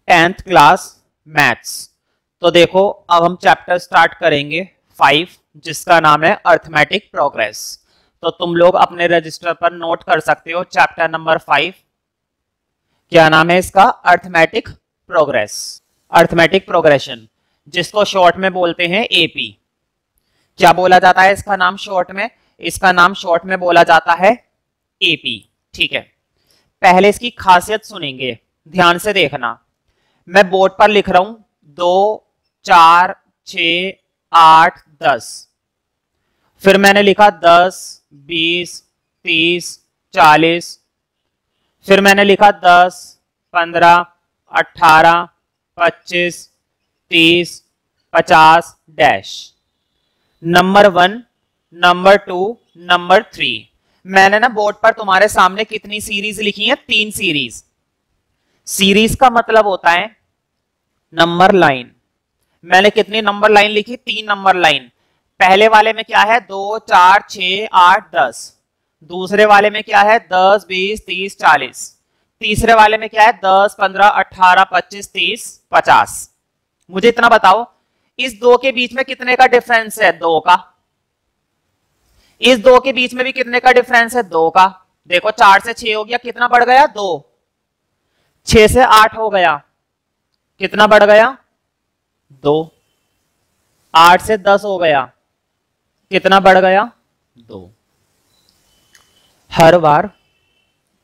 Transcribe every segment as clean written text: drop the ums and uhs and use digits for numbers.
10th class maths. तो देखो अब हम चैप्टर स्टार्ट करेंगे 5 जिसका नाम है अर्थमेटिक प्रोग्रेस। तो तुम लोग अपने रजिस्टर पर नोट कर सकते हो चैप्टर नंबर 5 क्या नाम है इसका, अर्थमेटिक प्रोग्रेस, अर्थमेटिक प्रोग्रेशन, जिसको शॉर्ट में बोलते हैं एपी। क्या बोला जाता है इसका नाम शॉर्ट में? इसका नाम शॉर्ट में बोला जाता है एपी। ठीक है, पहले इसकी खासियत सुनेंगे, ध्यान से देखना। मैं बोर्ड पर लिख रहा हूं 2 4 6 8 10, फिर मैंने लिखा 10 20 30 40, फिर मैंने लिखा 10 15 18 25 30 50 डैश। Number 1, number 2, number 3। मैंने ना बोर्ड पर तुम्हारे सामने कितनी सीरीज लिखी है? 3 सीरीज। सीरीज का मतलब होता है नंबर लाइन। मैंने कितनी नंबर लाइन लिखी? 3 नंबर लाइन। पहले वाले में क्या है? 2 4 6 8 10। दूसरे वाले में क्या है? 10 20 30 40। तीसरे वाले में क्या है? 10 15 18 25 30 50। मुझे इतना बताओ, इस 2 के बीच में कितने का डिफरेंस है? 2 का। इस 2 के बीच में भी कितने का डिफरेंस है? 2 का। देखो 4 से 6 हो गया, कितना बढ़ गया? 2। 6 से 8 हो गया, कितना बढ़ गया? 2। 8 से 10 हो गया, कितना बढ़ गया? 2। हर बार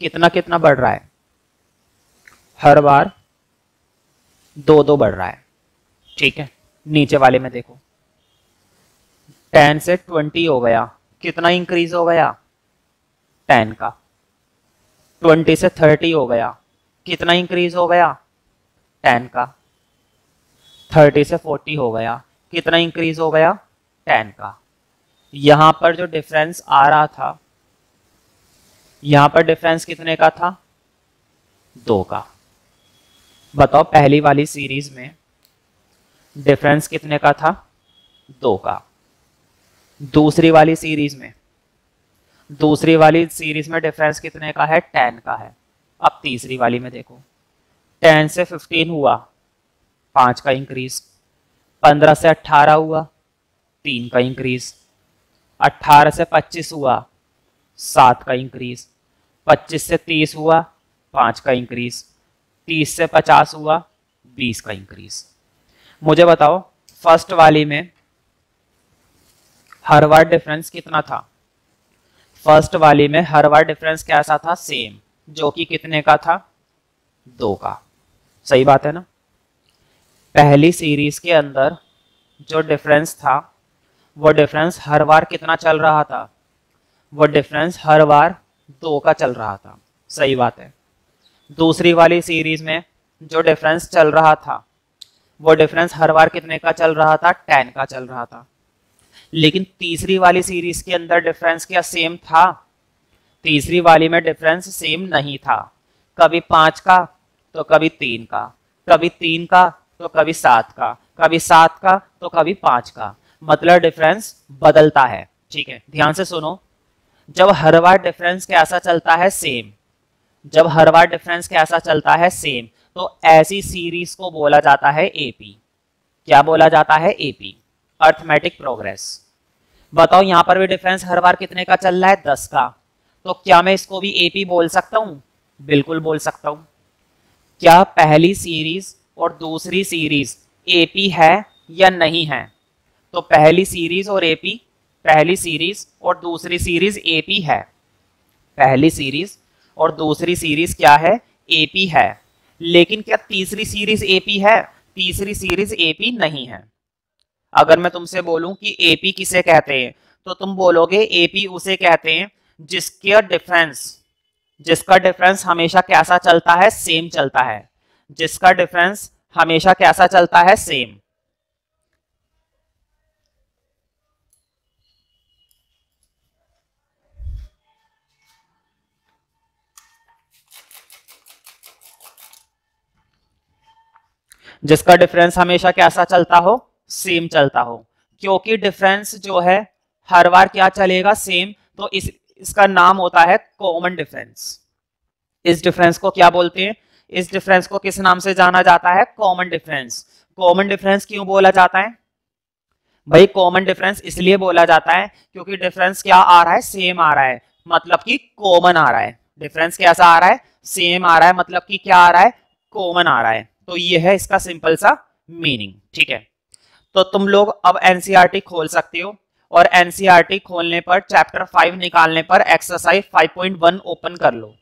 कितना कितना बढ़ रहा है? हर बार 2 बढ़ रहा है। ठीक है, नीचे वाले में देखो 10 से 20 हो गया, कितना इंक्रीज हो गया? 10 का। 20 से 30 हो गया, कितना इंक्रीज हो गया? 10 का। 30 से 40 हो गया, कितना इंक्रीज हो गया? 10 का। यहां पर जो डिफरेंस आ रहा था, यहां पर डिफरेंस कितने का था? 2 का। बताओ पहली वाली सीरीज में डिफरेंस कितने का था? 2 का। दूसरी वाली सीरीज में डिफरेंस कितने का है? 10 का है। अब तीसरी वाली में देखो 10 से 15 हुआ, 5 का इंक्रीज। 15 से 18 हुआ, 3 का इंक्रीज। 18 से 25 हुआ, 7 का इंक्रीज। 25 से 30 हुआ, 5 का इंक्रीज। 30 से 50 हुआ, 20 का इंक्रीज। मुझे बताओ फर्स्ट वाली में हर बार डिफरेंस कितना था? फर्स्ट वाली में हर बार डिफरेंस कैसा था? सेम, जो कि कितने का था? 2 का। सही बात है ना? पहली सीरीज के अंदर जो डिफरेंस था वो डिफरेंस हर बार कितना चल रहा था? वो डिफरेंस हर बार 2 का चल रहा था। सही बात है। दूसरी वाली सीरीज में जो डिफरेंस चल रहा था वो डिफरेंस हर बार कितने का चल रहा था? 10 का चल रहा था। लेकिन तीसरी वाली सीरीज के अंदर डिफरेंस क्या सेम था? तीसरी वाली में डिफरेंस सेम नहीं था। कभी 5 का तो कभी 3 का, कभी 3 का तो कभी 7 का, कभी 7 का तो कभी 5 का। मतलब डिफरेंस बदलता है। ठीक है, ध्यान से सुनो। जब हर बार डिफरेंस कैसा चलता है? सेम। जब हर बार डिफरेंस कैसा चलता है? सेम, तो ऐसी सीरीज को बोला जाता है एपी। क्या बोला जाता है? AP, arithmetic progress. बताओ यहां पर भी डिफरेंस हर बार कितने का चल रहा है? 10 का। तो क्या मैं इसको भी एपी बोल सकता हूं? बिल्कुल बोल सकता हूं। क्या पहली सीरीज और दूसरी सीरीज एपी है या नहीं है? तो पहली सीरीज और दूसरी सीरीज एपी है। पहली सीरीज और दूसरी सीरीज क्या है? एपी है। लेकिन क्या तीसरी सीरीज एपी है? तीसरी सीरीज एपी नहीं है। अगर मैं तुमसे बोलूं कि एपी किसे कहते हैं, तो तुम बोलोगे एपी उसे कहते हैं जिसका डिफरेंस हमेशा कैसा चलता है? सेम चलता है। जिसका डिफरेंस हमेशा कैसा चलता है? सेम। जिसका डिफरेंस हमेशा कैसा चलता हो? सेम चलता हो। क्योंकि डिफरेंस जो है हर बार क्या चलेगा? सेम। तो इसका नाम होता है कॉमन डिफरेंस। इस डिफरेंस को क्या बोलते हैं? इस डिफरेंस को किस नाम से जाना जाता है? Common difference. कॉमन डिफरेंस क्यों बोला जाता है भाई? कॉमन डिफरेंस इसलिए बोला जाता है क्योंकि डिफरेंस क्या आ रहा है? सेम आ रहा है, मतलब कि कॉमन आ रहा है। डिफरेंस कैसा आ रहा है? सेम आ रहा है, मतलब कि क्या आ रहा है? कॉमन आ रहा है। तो ये है इसका सिंपल सा मीनिंग। ठीक है, तो तुम लोग अब एनसीईआरटी खोल सकते हो और एनसीईआरटी खोलने पर चैप्टर 5 निकालने पर एक्सरसाइज 5.1 ओपन कर लो।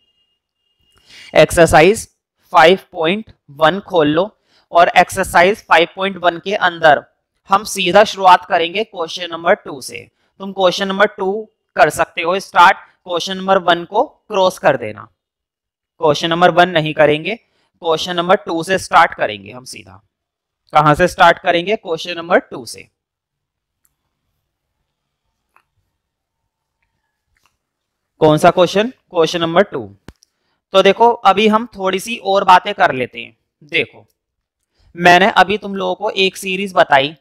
एक्सरसाइज 5.1 खोल लो और एक्सरसाइज 5.1 के अंदर हम सीधा शुरुआत करेंगे क्वेश्चन नंबर 2 से। तुम क्वेश्चन नंबर 2 कर सकते हो स्टार्ट, क्वेश्चन नंबर 1 को क्रॉस कर देना। क्वेश्चन नंबर 1 नहीं करेंगे, क्वेश्चन नंबर 2 से स्टार्ट करेंगे हम सीधा। कहां से स्टार्ट करेंगे? क्वेश्चन नंबर 2 से। कौन सा क्वेश्चन? Question number 2। तो देखो अभी हम थोड़ी सी और बातें कर लेते हैं। देखो मैंने अभी तुम लोगों को एक सीरीज बताई,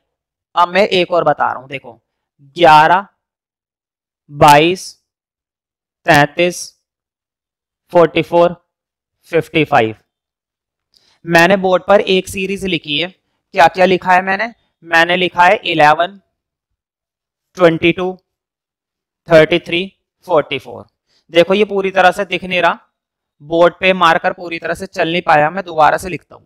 अब मैं एक और बता रहा हूं। देखो 11, 22, 33, 44, 55। मैंने बोर्ड पर एक सीरीज लिखी है। क्या क्या लिखा है मैंने लिखा है 11, 22, 33, 44। देखो ये पूरी तरह से दिख नहीं रहा, बोर्ड पे मार्कर पूरी तरह से चल नहीं पाया, मैं दोबारा से लिखता हूं।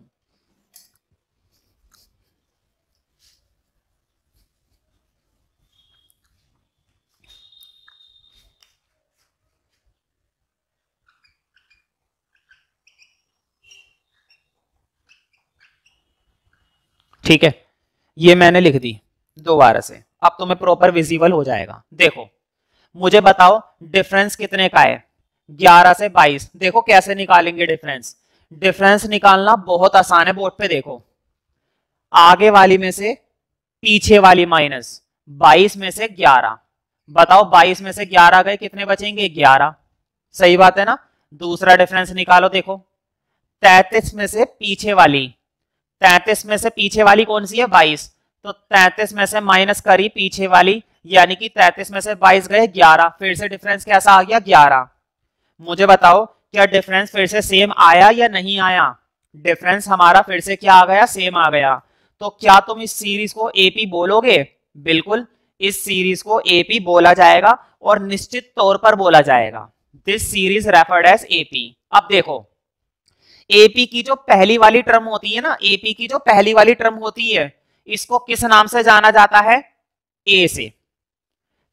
ठीक है, ये मैंने लिख दी दोबारा से, अब तुम्हें प्रॉपर विजिबल हो जाएगा। देखो मुझे बताओ डिफरेंस कितने का है? 11 से 22। देखो कैसे निकालेंगे डिफरेंस। डिफरेंस निकालना बहुत आसान है। बोर्ड पे देखो, आगे वाली में से पीछे वाली माइनस, 22 में से 11। बताओ 22 में से 11 गए, कितने बचेंगे? 11। सही बात है ना? दूसरा डिफरेंस निकालो। देखो 33 में से पीछे वाली, 33 में से पीछे वाली कौन सी है? 22। तो 33 में से माइनस करी पीछे वाली, यानी कि 33 में से 22 गए 11। फिर से डिफरेंस कैसा आ गया? 11। मुझे बताओ क्या डिफरेंस फिर से सेम आया या नहीं आया? डिफरेंस हमारा फिर से क्या आ गया? सेम आ गया। तो क्या तुम इस सीरीज को एपी बोलोगे? बिल्कुल, इस सीरीज को एपी बोला जाएगा और निश्चित तौर पर बोला जाएगा। This series referred as AP. अब देखो एपी की जो पहली वाली टर्म होती है ना, एपी की जो पहली वाली टर्म होती है, इसको किस नाम से जाना जाता है? ए से।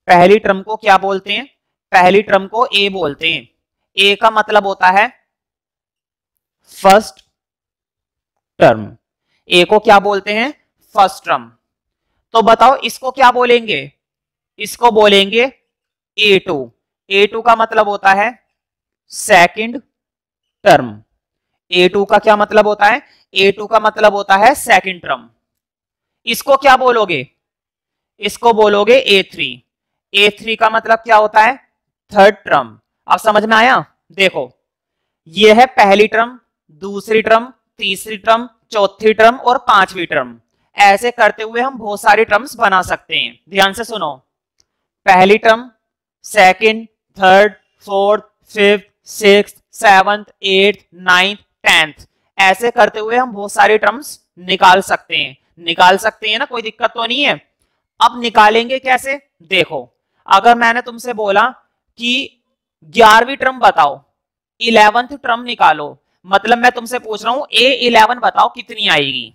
पहली टर्म को क्या बोलते हैं? पहली टर्म को ए बोलते हैं। ए का मतलब होता है फर्स्ट टर्म। ए को क्या बोलते हैं? First term. तो बताओ इसको क्या बोलेंगे? इसको बोलेंगे A2। A2 का मतलब होता है सेकंड टर्म। A2 का क्या मतलब होता है? A2 का मतलब होता है सेकंड टर्म। इसको क्या बोलोगे? इसको बोलोगे A3। A3 का मतलब क्या होता है? Third term. अब समझ में आया? देखो ये है पहली टर्म, दूसरी टर्म, तीसरी टर्म, चौथी टर्म और पांचवी टर्म। ऐसे करते हुए हम बहुत सारी टर्म्स बना सकते हैं। ध्यान से सुनो, पहली term, second, third, fourth, fifth, sixth, seventh, eighth, ninth, tenth. ऐसे करते हुए हम बहुत सारी टर्म्स निकाल सकते हैं। निकाल सकते हैं ना, कोई दिक्कत तो नहीं है। अब निकालेंगे कैसे? देखो अगर मैंने तुमसे बोला कि 11वीं टर्म बताओ, 11th टर्म निकालो, मतलब मैं तुमसे पूछ रहा हूं A11 बताओ कितनी आएगी।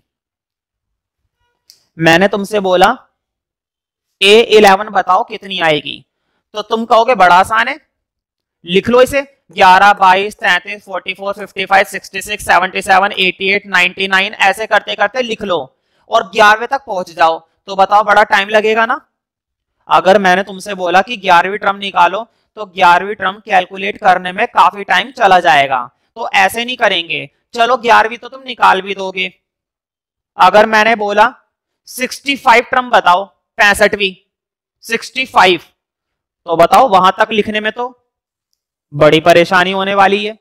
मैंने तुमसे बोला A11 बताओ कितनी आएगी, तो तुम कहोगे बड़ा आसान है, लिख लो इसे। 11, 22, 33, 44, 55, 66, 77, 88, 99 ऐसे करते करते लिख लो और 11वें तक पहुंच जाओ। तो बताओ बड़ा टाइम लगेगा ना? अगर मैंने तुमसे बोला कि 11वीं टर्म निकालो, तो 11वीं टर्म कैलकुलेट करने में काफी टाइम चला जाएगा। तो ऐसे नहीं करेंगे, चलो 11वीं तो तुम निकाल भी दोगे। अगर मैंने बोला 65 टर्म बताओ, 65वीं 65, तो बताओ वहां तक लिखने में तो बड़ी परेशानी होने वाली है।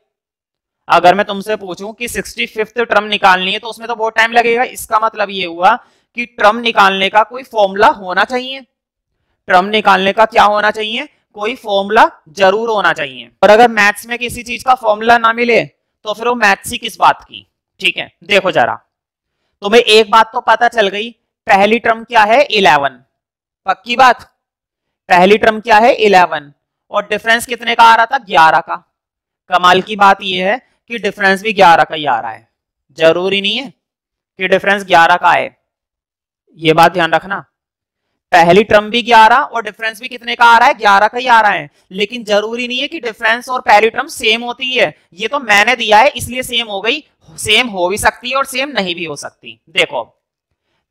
अगर मैं तुमसे पूछूं कि 65th टर्म निकालनी है, तो उसमें तो बहुत टाइम लगेगा। इसका मतलब ये हुआ कि टर्म निकालने का कोई फॉर्मूला होना चाहिए। टर्म निकालने का क्या होना चाहिए? कोई फॉर्मूला जरूर होना चाहिए। और अगर मैथ्स में किसी चीज का फॉर्मूला ना मिले, तो फिर वो मैथ्स ही किस बात की। ठीक है, देखो जरा, तुम्हें एक बात तो पता चल गई, पहली टर्म क्या है 11, पक्की बात, पहली टर्म क्या है 11 और डिफरेंस कितने का आ रहा था 11 का। कमाल की बात यह है कि डिफरेंस भी 11 का ही आ रहा है, जरूरी नहीं है कि डिफरेंस 11 का आए, ये बात ध्यान रखना। पहली टर्म भी 11 और डिफरेंस भी कितने का आ रहा है 11 का ही आ रहा है, लेकिन जरूरी नहीं है कि डिफरेंस और पहली टर्म सेम होती है, ये तो मैंने दिया है इसलिए सेम हो गई, सेम हो भी सकती है और सेम नहीं भी हो सकती। देखो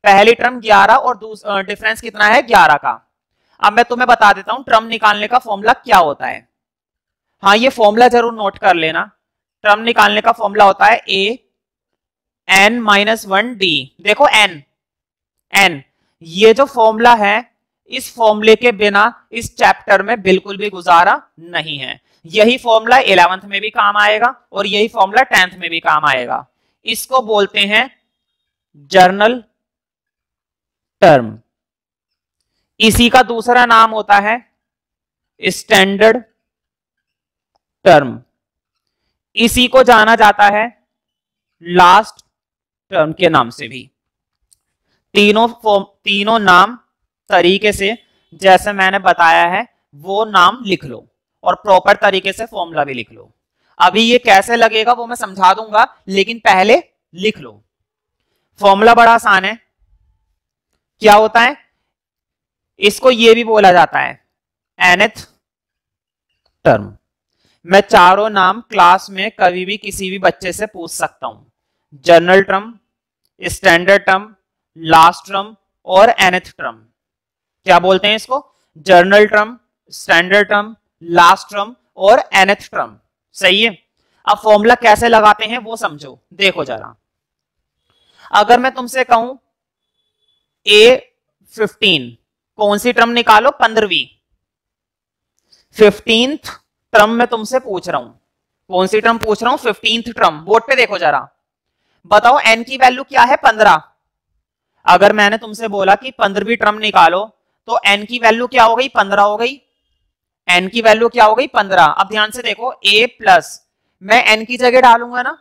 पहली टर्म 11 और डिफरेंस कितना है 11 का। अब मैं तुम्हें बता देता हूं टर्म निकालने का फॉर्मूला क्या होता है। हाँ ये फॉर्मूला जरूर नोट कर लेना, टर्म निकालने का फॉर्मूला होता है A N minus one D. देखो एन एन, ये जो फॉर्मूला है इस फॉर्मूले के बिना इस चैप्टर में बिल्कुल भी गुजारा नहीं है। यही फॉर्मूला 11th में भी काम आएगा और यही फॉर्मूला 10th में भी काम आएगा। इसको बोलते हैं जर्नल टर्म। इसी का दूसरा नाम होता है स्टैंडर्ड टर्म। इसी को जाना जाता है लास्ट टर्म के नाम से भी। तीनों नाम तरीके से जैसे मैंने बताया है वो नाम लिख लो और प्रॉपर तरीके से फॉर्मूला भी लिख लो। अभी ये कैसे लगेगा वो मैं समझा दूंगा, लेकिन पहले लिख लो। फॉर्मूला बड़ा आसान है, क्या होता है, इसको ये भी बोला जाता है nth टर्म। मैं चारों नाम क्लास में कभी भी किसी भी बच्चे से पूछ सकता हूं, general term, standard term, last term और nth टर्म। क्या बोलते हैं इसको, general term, standard term, last term और nth टर्म। सही है। अब फॉर्मूला कैसे लगाते हैं वो समझो। देखो जरा, अगर मैं तुमसे कहूं A15 कौन सी टर्म निकालो 15वीं, 15th टर्म में तुमसे पूछ रहा हूं, कौन सी टर्म पूछ रहा हूं 15th टर्म। बोर्ड पे देखो जरा, बताओ n की वैल्यू क्या है 15। अगर मैंने तुमसे बोला कि 15वीं टर्म निकालो तो n की वैल्यू क्या हो गई 15 हो गई, n की वैल्यू क्या हो गई 15। अब ध्यान से देखो a प्लस, मैं n की जगह डालूंगा ना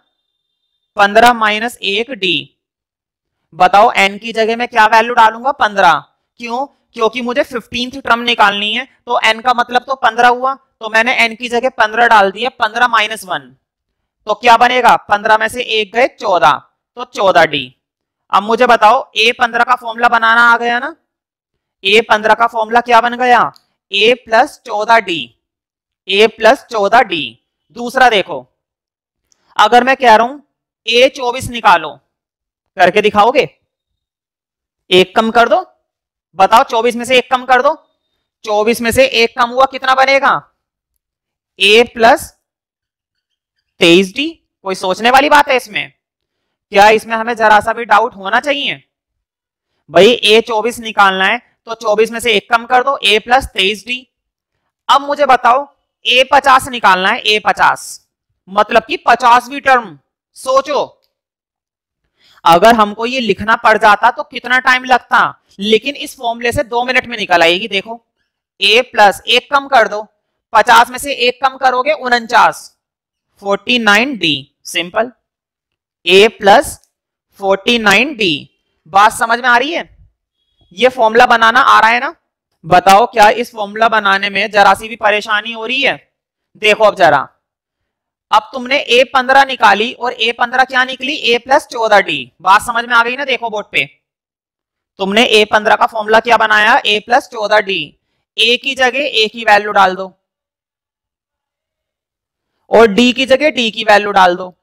15 माइनस 1 d। बताओ n की जगह मैं क्या वैल्यू डालूंगा 15, क्यों, क्योंकि मुझे 15th टर्म निकालनी है तो n का मतलब तो 15 हुआ, तो मैंने n की जगह 15 डाल दिया, 15 माइनस 1 तो क्या बनेगा 15 में से 1 गए 14, तो 14d। अब मुझे बताओ a15 का फॉर्मूला बनाना आ गया ना, a15 का फॉर्मूला क्या बन गया a plus 14d, a plus 14d। दूसरा देखो, अगर मैं कह रहा हूं a24 निकालो, करके दिखाओगे, एक कम कर दो, बताओ 24 में से एक कम कर दो, 24 में से एक कम हुआ कितना बनेगा a प्लस 23d। कोई सोचने वाली बात है इसमें, क्या इसमें हमें जरा सा भी डाउट होना चाहिए। भाई a24 निकालना है तो 24 में से एक कम कर दो, a प्लस 23d। अब मुझे बताओ a50 निकालना है, a50 मतलब कि 50वीं टर्म। सोचो अगर हमको ये लिखना पड़ जाता तो कितना टाइम लगता, लेकिन इस फॉर्मूले से 2 मिनट में निकल आएगी। देखो a प्लस एक कम कर दो, 50 में से एक कम करोगे 49, 49d। Simple, a plus 49d। बात समझ में आ रही है, ये फॉर्मूला बनाना आ रहा है ना। बताओ क्या इस फॉर्मूला बनाने में जरा सी भी परेशानी हो रही है। देखो अब जरा, अब तुमने a15 निकाली और a15 क्या निकली a प्लस 14d। बात समझ में आ गई ना। देखो बोर्ड पे तुमने a15 का फॉर्मूला क्या बनाया a प्लस 14d, a की जगह a की वैल्यू डाल दो और d की जगह d की वैल्यू डाल दो।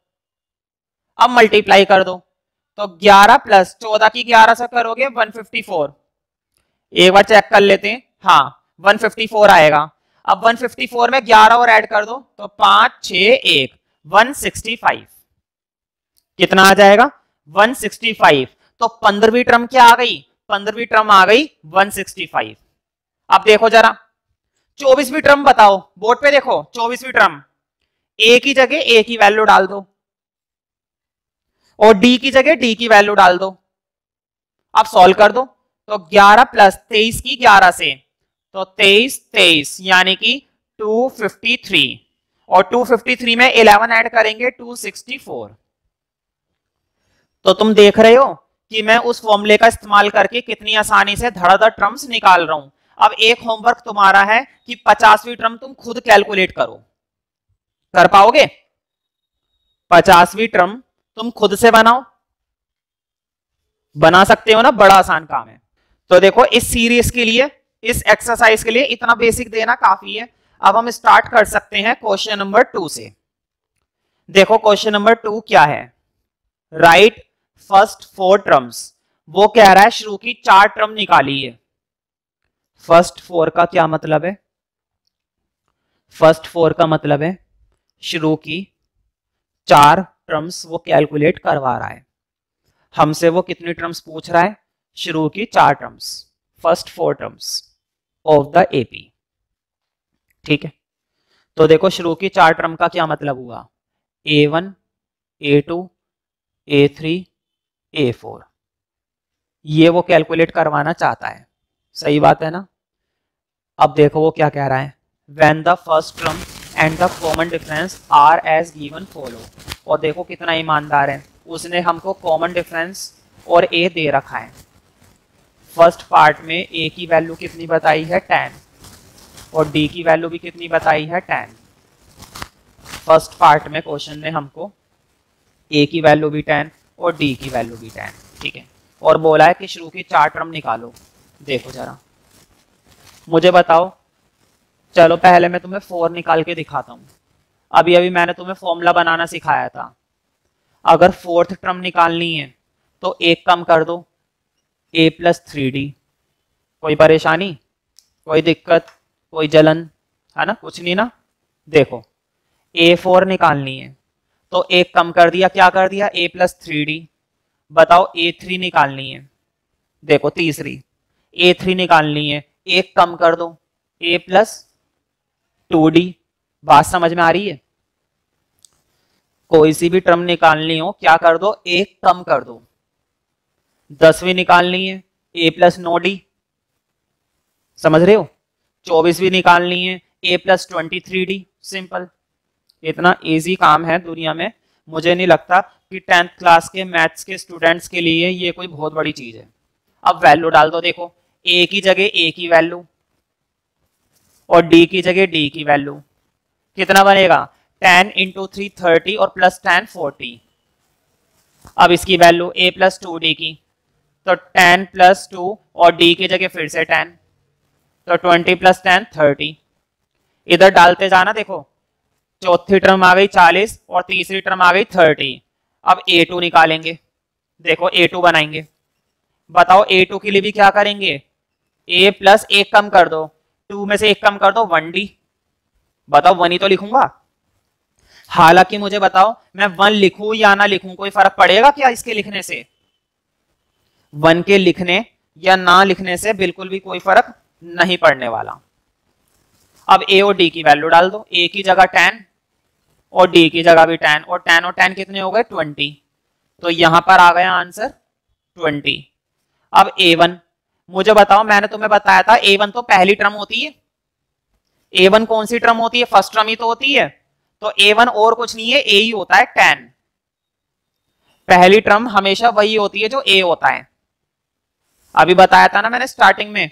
अब मल्टीप्लाई कर दो तो 11 प्लस 14 की 11 से करोगे 154। एक बार चेक कर लेते हैं, हाँ 154 आएगा। अब 154 में 11 और ऐड कर दो तो 5 6 1 165। कितना आ जाएगा 165। तो 15वीं टर्म क्या आ गई, 15वीं टर्म आ गई 165। अब देखो जरा 24वीं टर्म बताओ, बोर्ड पे देखो 24वीं टर्म, a की जगह a की वैल्यू डाल दो और d की जगह d की वैल्यू डाल दो। अब सॉल्व कर दो तो 11 प्लस 23 की 11 से तो 23 23 यानी कि 253। और 253 में 11 ऐड करेंगे 264। तो तुम देख रहे हो कि मैं उस फॉर्मूले का इस्तेमाल करके कितनी आसानी से धड़ाधड़ टर्म्स निकाल रहा हूं। अब एक होमवर्क तुम्हारा है कि 50वीं टर्म तुम खुद कैलकुलेट करो। कर पाओगे? 50वीं टर्म तुम खुद से बनाओ। बना सकते हो ना? बड़ा आसान काम है। तो देखो इस सीरीज के लिए, इस एक्सरसाइज के लिए इतना बेसिक देना काफी है। अब हम स्टार्ट कर सकते हैं क्वेश्चन नंबर 2 से। देखो क्वेश्चन नंबर 2 क्या है? Right first 4 terms. वो कह रहा है शुरू की 4 टर्म निकालिए। फर्स्ट 4 का क्या मतलब है? फर्स्ट 4 का मतलब है शुरू की 4 टर्म्स वो कैलकुलेट करवा रहा है। हमसे वो कितनी टर्म्स पूछ रहा है? शुरू की 4 terms, first 4 terms of the AP. ठीक है, तो देखो शुरू की 4 टर्म का क्या मतलब हुआ? A1, A2, A3, A4। ये वो कैलकुलेट करवाना चाहता है। सही बात है ना? अब देखो वो क्या कह रहा है? When the first term and the common difference are as given follow। और देखो कितना ईमानदार है, उसने हमको कॉमन डिफरेंस और a दे रखा है। फर्स्ट पार्ट में a की वैल्यू कितनी बताई है? 10, और d की वैल्यू भी कितनी बताई है? 10। फर्स्ट पार्ट में क्वेश्चन ने हमको a की वैल्यू भी 10 और d की वैल्यू भी 10। ठीक है, और बोला है कि शुरू की 4 टर्म निकालो। देखो जरा, मुझे बताओ। चलो पहले मैं तुम्हें 4 निकाल के दिखाता हूं। अभी अभी मैंने तुम्हें फॉर्मूला बनाना सिखाया था। अगर 4th टर्म निकालनी है तो एक कम कर दो, a + 3d। कोई परेशानी, कोई दिक्कत, कोई जलन है ना? कुछ नहीं ना। देखो a4 निकालनी है तो एक कम कर दिया, क्या कर दिया? a + 3d। बताओ a3 निकालनी है, देखो तीसरी a3 निकालनी है, एक कम कर दो, a + 2d। बात समझ में आ रही है? कोई सी भी टर्म निकालनी हो, क्या कर दो? एक कम कर दो। 10वीं निकालनी है, a + 9d। समझ रहे हो? 24वीं निकालनी है, a + 23d। सिंपल, इतना इजी काम है दुनिया में। मुझे नहीं लगता कि 10th क्लास के मैथ्स के स्टूडेंट्स के लिए ये कोई बहुत बड़ी चीज है। अब वैल्यू डाल दो। देखो a की जगह a की वैल्यू और d की जगह d की वैल्यू। कितना बनेगा? 10 × 3 30 और +10 40। अब इसकी वैल्यू a + 2d की, तो 10 + 2 और d की जगह फिर से 10, तो 20 + 10 30। इधर डालते जाना। देखो चौथी टर्म आ गई 40 और तीसरी टर्म आ गई 30। अब a2 निकालेंगे। देखो a2 बनाएंगे। बताओ a2 के लिए भी क्या करेंगे? a + 1 कम कर दो, 2 में से 1 कम कर दो, 1d। बताओ 1 ही तो लिखूंगा। हालांकि मुझे बताओ मैं 1 लिखूं या ना लिखूं, कोई फर्क पड़ेगा क्या इसके लिखने से? 1 के लिखने या ना लिखने से बिल्कुल भी कोई फर्क नहीं पड़ने वाला। अब a और d की वैल्यू डाल दो। a की जगह 10 और d की जगह भी 10, और 10 और 10 कितने हो गए? 20। तो यहां पर आ गया आंसर 20। अब a1 मुझे बताओ, मैंने तुम्हें बताया था a1 तो पहली टर्म होती है। a1 कौन सी टर्म होती है? फर्स्ट टर्म ही तो होती है। तो a1 और कुछ नहीं है, a ही होता है 10। पहली टर्म हमेशा वही होती है जो a होता है। अभी बताया था ना मैंने स्टार्टिंग में,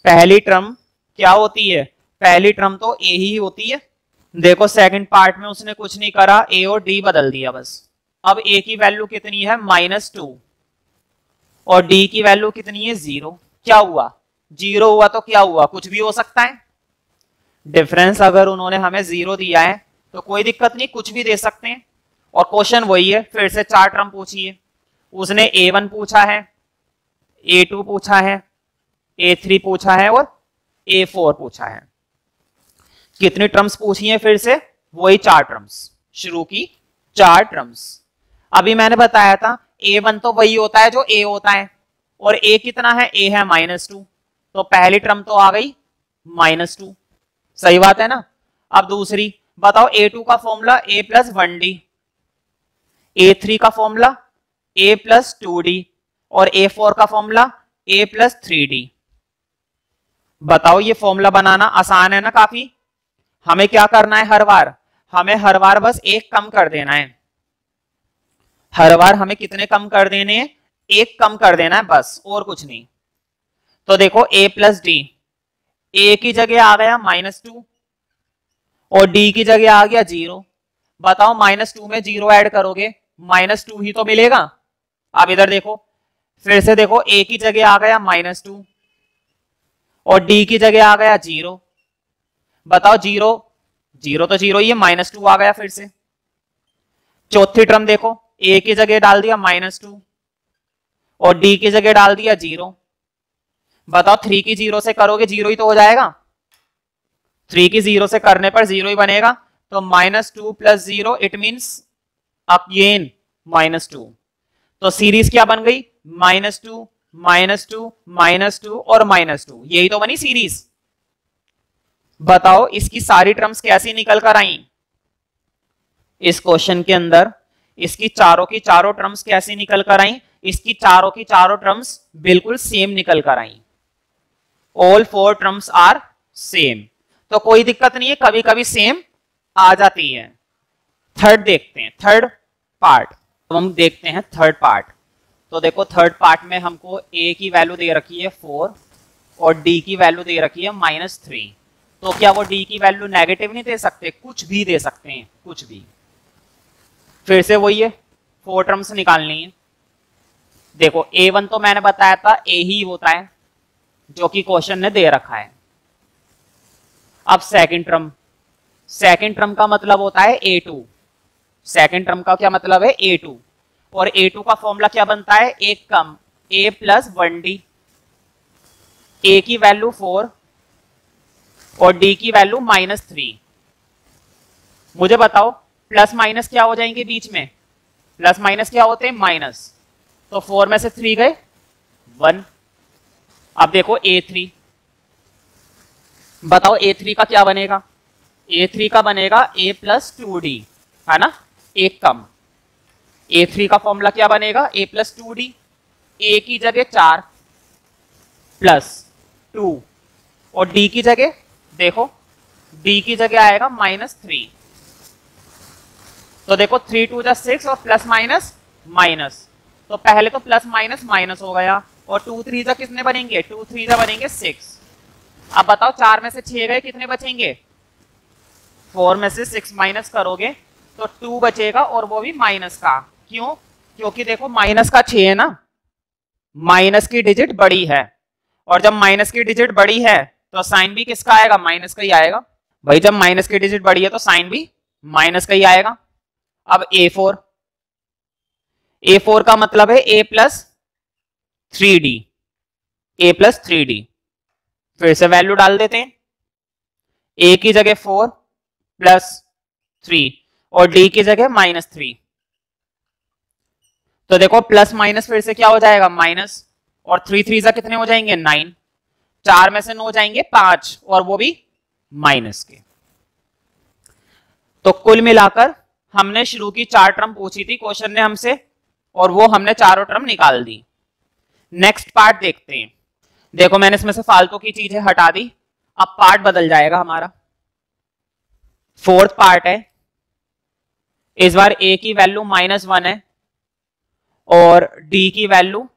पहली टर्म क्या होती है? पहली टर्म तो a ही होती है। देखो सेकंड पार्ट में उसने कुछ नहीं करा, a और d बदल दिया बस। अब a की वैल्यू कितनी है? -2, और d की वैल्यू कितनी है? 0। क्या हुआ? 0 हुआ तो क्या हुआ? कुछ भी हो सकता है। डिफरेंस अगर उन्होंने हमें 0 दिया है तो कोई दिक्कत नहीं, कुछ भी दे सकते हैं। और क्वेश्चन वही है, फिर से 4 टर्म पूछिए। उसने a1 पूछा है, a2 पूछा है, a3 पूछा है और a4 पूछा है। कितनी टर्म्स पूछी है? फिर से वही 4 टर्म्स, शुरू की 4 टर्म्स। अभी मैंने बताया था a1 तो वही होता है जो a होता है, और a कितना है? a है -2, तो पहली टर्म तो आ गई -2। सही बात है ना? अब दूसरी बताओ, a2 का फॉर्मूला a + 1d, a3 का फॉर्मूला a + 2d और a4 का फॉर्मूला a + 3d। बताओ ये फॉर्मूला बनाना आसान है ना? काफी। हमें क्या करना है हर बार, हमें हर बार बस एक कम कर देना है, हर बार हमें कितने कम कर देने हैं, एक कम कर देना है बस, और कुछ नहीं। तो देखो a प्लस डी, ए की जगह आ गया -2 और डी की जगह आ गया 0। बताओ -2 में 0 ऐड करोगे -2 ही तो मिलेगा। अब इधर देखो, फिर से देखो, a की जगह आ गया -2 और d की जगह आ गया 0। बताओ 0 0 तो 0 ही है, -2 आ गया फिर से। चौथी टर्म देखो, a की जगह डाल दिया -2 और d की जगह डाल दिया 0। बताओ 3 की 0 से करोगे 0 ही तो हो जाएगा, 3 की 0 से करने पर 0 ही बनेगा। तो -2 प्लस 0 इट मीन्स अगेन -2। तो सीरीज क्या बन गई, -2 -2 -2 और -2, यही तो बनी सीरीज। बताओ इसकी सारी टर्म्स कैसी निकल कर आई, इस क्वेश्चन के अंदर इसकी चारों की चारों टर्म्स कैसी निकल कर आई, इसकी चारों की चारों टर्म्स बिल्कुल सेम निकल कर आई। ऑल 4 टर्म्स आर सेम, तो कोई दिक्कत नहीं है, कभी कभी सेम आ जाती है। थर्ड देखते हैं, थर्ड पार्ट। अब हम देखते हैं थर्ड पार्ट। तो देखो थर्ड पार्ट में हमको a की वैल्यू दे रखी है 4 और d की वैल्यू दे रखी है -3। तो क्या वो d की वैल्यू नेगेटिव नहीं दे सकते, कुछ भी दे सकते हैं, कुछ भी। फिर से वही है, 4 टर्म्स निकालनी है। देखो a1 तो मैंने बताया था a ही होता है जो कि क्वेश्चन ने दे रखा है। अब सेकंड टर्म, सेकंड टर्म का मतलब होता है a2। सेकंड टर्म का क्या मतलब है, a2। और a2 का फॉर्मूला क्या बनता है, एक कम a प्लस 1d। a की वैल्यू 4 और d की वैल्यू -3। मुझे बताओ प्लस माइनस क्या हो जाएंगे बीच में, प्लस माइनस क्या होते हैं, माइनस। तो 4 में से 3 गए 1। अब देखो a3, बताओ a3 का क्या बनेगा, a3 का बनेगा a प्लस 2d, है ना, एक कम। a3 का फॉर्मूला क्या बनेगा, a प्लस 2d, a की जगह 4 प्लस 2 और d की जगह देखो, d की जगह आएगा -3। तो देखो 3 2 जा 6 और प्लस माइनस माइनस, तो पहले तो प्लस माइनस माइनस हो गया और 2 3 जा कितने बनेंगे, 2 3 जा बनेंगे 6। अब बताओ 4 में से 6 गए, कितने बचेंगे, 4 में से 6 माइनस करोगे तो 2 बचेगा और वो भी माइनस का। क्यों, क्योंकि देखो माइनस का 6 है ना, माइनस की डिजिट बड़ी है और जब माइनस की डिजिट बड़ी है तो साइन भी किसका आएगा, माइनस का ही आएगा। भाई जब माइनस की डिजिट बड़ी है तो साइन भी माइनस का ही आएगा। अब a4, a4 का मतलब है a plus 3d, a plus 3d। फिर से वैल्यू डाल देते हैं, a की जगह 4 प्लस 3 और d की जगह -3। तो देखो प्लस माइनस फिर से क्या हो जाएगा, माइनस, और 3 3 जा कितने हो जाएंगे 9, 4 में से 9 जाएंगे 5 और वो भी माइनस के। तो कुल मिलाकर हमने शुरू की 4 टर्म पूछी थी क्वेश्चन ने हमसे और वो हमने चारों टर्म निकाल दी। नेक्स्ट पार्ट देखते हैं। देखो मैंने इसमें से फालतू की चीजें हटा दी, अब पार्ट बदल जाएगा हमारा। फोर्थ पार्ट है, इस बार a की वैल्यू -1 है और d की वैल्यू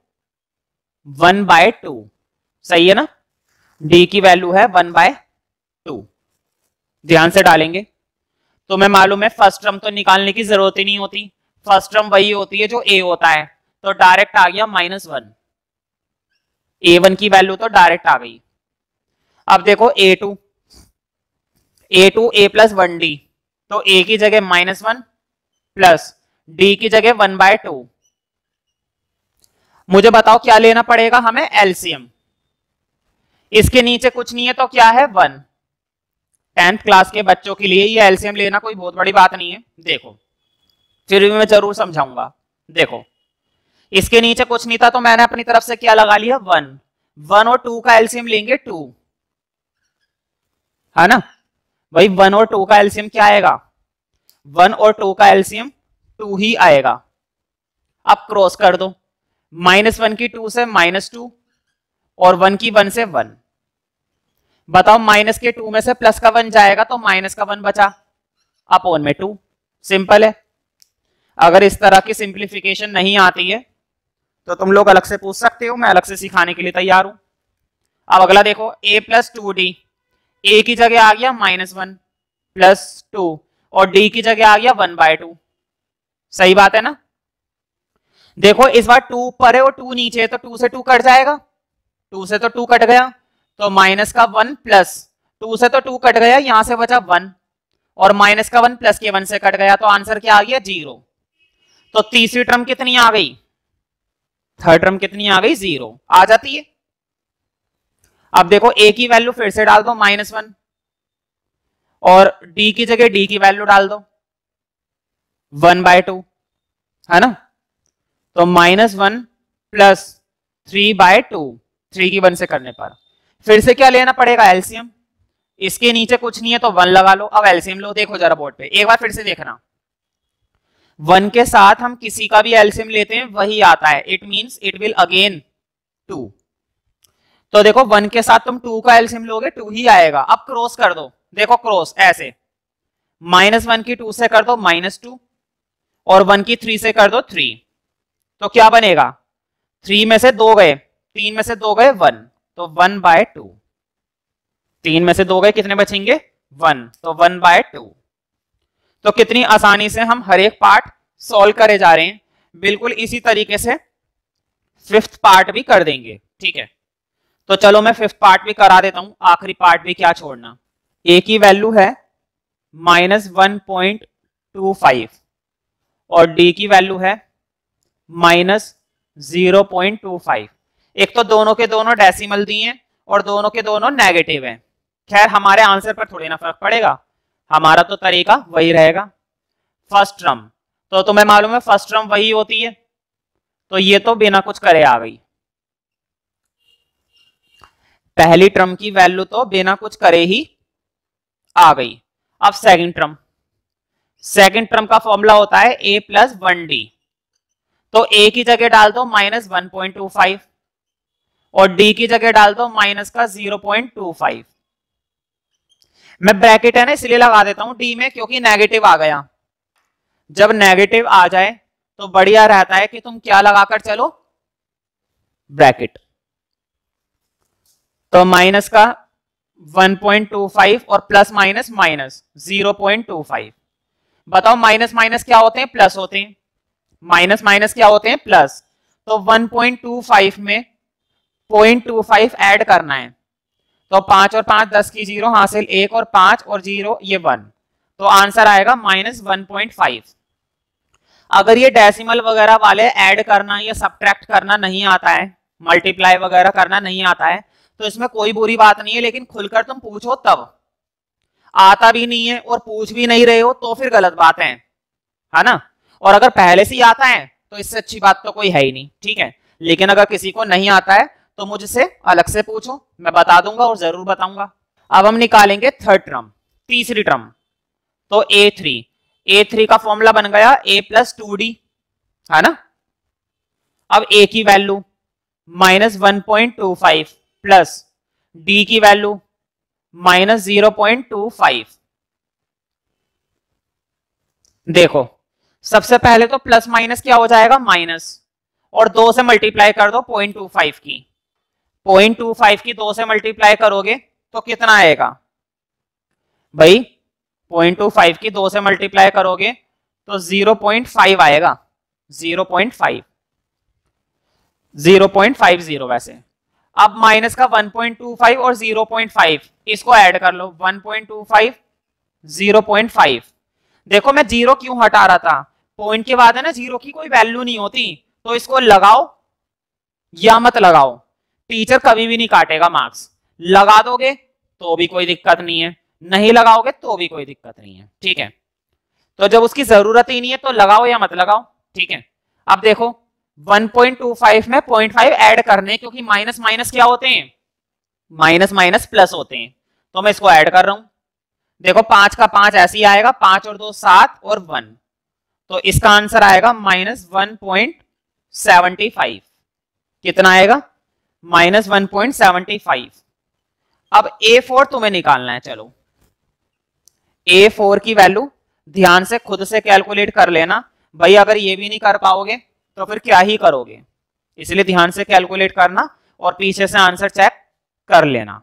1/2, सही है ना, d की वैल्यू है 1/2। ध्यान से डालेंगे, तुम्हें मालूम है फर्स्ट टर्म तो निकालने की जरूरत ही नहीं होती, फर्स्ट टर्म वही होती है जो a होता है, तो डायरेक्ट आ गया -1, a1 की वैल्यू तो डायरेक्ट आ गई। अब देखो a2 a प्लस 1d, तो a की जगह -1 प्लस d की जगह 1/2। मुझे बताओ क्या लेना पड़ेगा हमें, एलसीएम। इसके नीचे कुछ नहीं है तो क्या है 1। 10th क्लास के बच्चों के लिए ये एलसीएम लेना कोई बहुत बड़ी बात नहीं है। देखो फिर भी मैं जरूर समझाऊंगा। देखो इसके नीचे कुछ नहीं था तो मैंने अपनी तरफ से क्या लगा लिया, 1। 1 और 2 का एलसीएम लेंगे 2, है ना भाई, 1 और 2 का एलसीएम क्या आएगा, 1 और 2 का एलसीएम 2 ही आएगा। अब क्रॉस कर दो, -1 की 2 से -2 और 1 की 1 से 1। बताओ माइनस के 2 में से प्लस का 1 जाएगा तो माइनस का 1 बचा, अपॉन में 2। सिंपल है। अगर इस तरह की सिंप्लीफिकेशन नहीं आती है तो तुम लोग अलग से पूछ सकते हो, मैं अलग से सिखाने के लिए तैयार हूं। अब अगला देखो, a प्लस 2d, a की जगह आ गया -1 प्लस 2 और d की जगह आ गया 1/2। सही बात है ना। देखो इस बार 2 ऊपर है और 2 नीचे है तो 2 से 2 कट जाएगा, 2 से तो 2 कट गया, तो माइनस का 1 प्लस 2 से तो 2 कट गया, यहां से बचा 1 और माइनस का 1 प्लस के 1 से कट गया, तो आंसर क्या आ गया 0। तो तीसरी टर्म कितनी आ गई, थर्ड टर्म कितनी आ गई, 0 आ जाती है। अब देखो a की वैल्यू फिर से डाल दो -1 और d की जगह d की वैल्यू डाल दो 1/2, है ना। तो -1 प्लस 3/2, 3 की 1 से करने पर फिर से क्या लेना पड़ेगा, एलसीएम। इसके नीचे कुछ नहीं है तो 1 लगा लो। अब एलसीएम लो, देखो जरा बोर्ड पे एक बार फिर से देखना। 1 के साथ हम किसी का भी एलसीएम लेते हैं वही आता है, it means it will again 2। तो देखो 1 के साथ तुम 2 का एलसीएम लोगे 2 ही आएगा। अब क्रॉस कर दो, देखो क्रॉस ऐसे, -1 की 2 से कर दो -2 और 1 की 3 से कर दो 3, तो क्या बनेगा, 3 में से 2 गए, 3 में से 2 गए 1, तो 1/2। 3 में से 2 गए, कितने बचेंगे 1, तो 1/2। तो कितनी आसानी से हम हर एक पार्ट सॉल्व करे जा रहे हैं। बिल्कुल इसी तरीके से फिफ्थ पार्ट भी कर देंगे, ठीक है। तो चलो मैं फिफ्थ पार्ट भी करा देता हूं, आखिरी पार्ट भी क्या छोड़ना। a की वैल्यू है -1.25 और d की वैल्यू है -0.25। एक तो दोनों के दोनों डेसिमल दिए हैं और दोनों के दोनों नेगेटिव हैं। खैर हमारे आंसर पर थोड़ी ना फर्क पड़ेगा, हमारा तो तरीका वही रहेगा। फर्स्ट टर्म तो तुम्हें मालूम है फर्स्ट टर्म वही होती है, तो ये तो बिना कुछ करे आ गई। पहली टर्म की वैल्यू तो बिना कुछ करे ही आ गई। अब सेकंड टर्म, सेकंड टर्म का फॉर्मूला होता है a प्लस 1d। तो a की जगह डाल दो -1.25 और d की जगह डाल दो माइनस का 0.25। मैं ब्रैकेट है ना इसलिए लगा देता हूं d में, क्योंकि नेगेटिव आ गया। जब नेगेटिव आ जाए तो बढ़िया रहता है कि तुम क्या लगाकर चलो, ब्रैकेट। तो माइनस का 1.25 और प्लस माइनस माइनस 0.25। बताओ माइनस माइनस क्या होते हैं, प्लस होते हैं। माइनस माइनस क्या होते हैं, प्लस। तो 1.25 में 0.25 ऐड करना है, तो 5 और 5 10 की 0 हासिल, 1 और 5 और 0 ये 1, तो आंसर आएगा -1.5। अगर ये डेसिमल वगैरह वाले ऐड करना या सब्ट्रैक्ट करना नहीं आता है, मल्टीप्लाई वगैरह करना नहीं आता है, तो इसमें कोई बुरी बात नहीं है, लेकिन खुलकर तुम पूछो तब। आता भी नहीं है और पूछ भी नहीं रहे हो तो फिर गलत बात है ना। और अगर पहले से ही आता है तो इससे अच्छी बात तो कोई है ही नहीं, ठीक है। लेकिन अगर किसी को नहीं आता है तो मुझसे अलग से पूछो, मैं बता दूंगा और जरूर बताऊंगा। अब हम निकालेंगे थर्ड टर्म, तीसरी टर्म। तो a3 का फॉर्मूला बन गया a प्लस 2d, है ना। अब a की वैल्यू -1.25 प्लस d की वैल्यू -0.25। देखो सबसे पहले तो प्लस माइनस क्या हो जाएगा, माइनस, और 2 से मल्टीप्लाई कर दो 0.25 की। 0.25 की 2 से मल्टीप्लाई करोगे तो कितना आएगा भाई, 0.25 की 2 से मल्टीप्लाई करोगे तो 0.5 आएगा, 0.50 वैसे। अब माइनस का 1.25 और 0.5 इसको ऐड कर लो, 1.25 0.5। देखो मैं 0 क्यों हटा रहा था, पॉइंट के बाद है ना 0 की कोई वैल्यू नहीं होती, तो इसको लगाओ या मत लगाओ, टीचर कभी भी नहीं काटेगा मार्क्स। लगा दोगे तो भी कोई दिक्कत नहीं है, नहीं लगाओगे तो भी कोई दिक्कत नहीं है, ठीक है। तो जब उसकी जरूरत ही नहीं है तो लगाओ या मत लगाओ, ठीक है। अब देखो 1.25 में 0.5 ऐड करने, क्योंकि माइनस माइनस क्या होते हैं, माइनस माइनस प्लस होते हैं, तो मैं इसको ऐड कर रहा हूं। देखो 5 का 5 ऐसे ही आएगा, 5 और 2 7 और 1, तो इसका आंसर आएगा -1.75। कितना आएगा, -1.75। अब A4 तुम्हें निकालना है। चलो A4 की वैल्यू ध्यान से खुद से कैलकुलेट कर लेना भाई, अगर ये भी नहीं कर पाओगे तो फिर क्या ही करोगे, इसलिए ध्यान से कैलकुलेट करना और पीछे से आंसर चेक कर लेना।